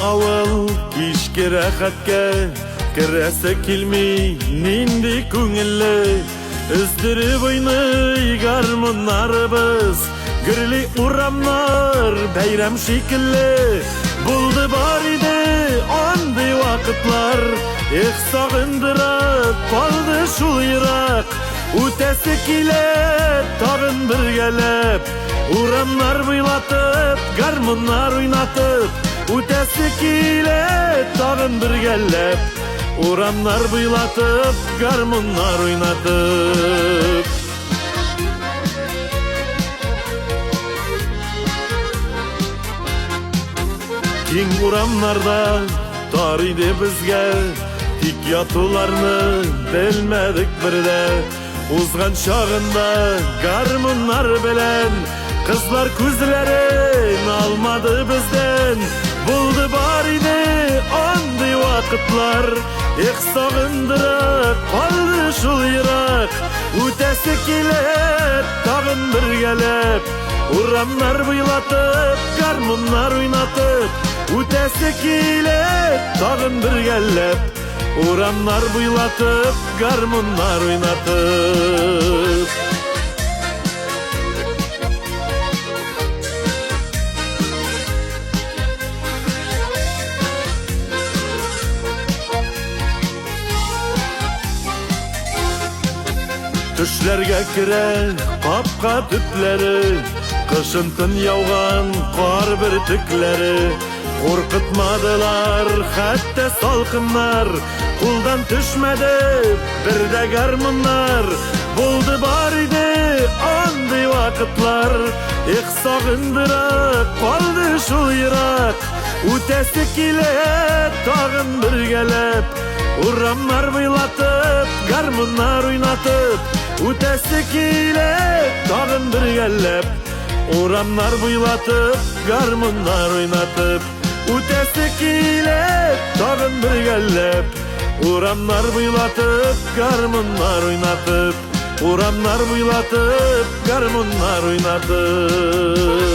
авыл ишке рәхәткә керәсе килми нинди күңелле. Өздереп уйный гармуннарыбыз, гөрли урамнар бәйрәм шикелле. Булды бар иде андый вакытлар, их сагындырып калды шул ерак. Үтәсе килә тагын бергәләп, урамнар буйлатып, гармуннар уйнатып. Үтәсе килә тагын бергәләп, урамнар буйлатып, гармуннар уйнатып. Киң урамнарда тар иде безгә, тик ятуларны белмәдек бердә. Узган чагында гармуннар белән кызлар күзләрен алмады бездән. Булды бар иде андый вакытлар, их сагындырып калды шул ерак. Үтәсе килә тагын бергәләп, урамнар буйлатып, гармуннар уйнатып. Үтәсе килә тагын бергәләп, урамнар буйлатып, гармуннар уйнатып. Төшләргә керә капка төпләре, кышын тын яуган кар бөртекләре. Куркытмадылар хәтта салкыннар, кулдан төшмәде бер дә гармуннар. Булды бар иде андый вакытлар, их сагындырып калды шул ерак. Үтәсе килә тагын бергәләп, урамнар буйлатып, гармуннар уйнатып. Үтәсе килә тагын бергәләп, урамнар буйлатып, гармуннар уйнатып. Үтәсе килә тагын бергәләп, урамнар буйлатып, гармуннар уйнатып. Урамнар буйлатып, гармуннар уйнатып.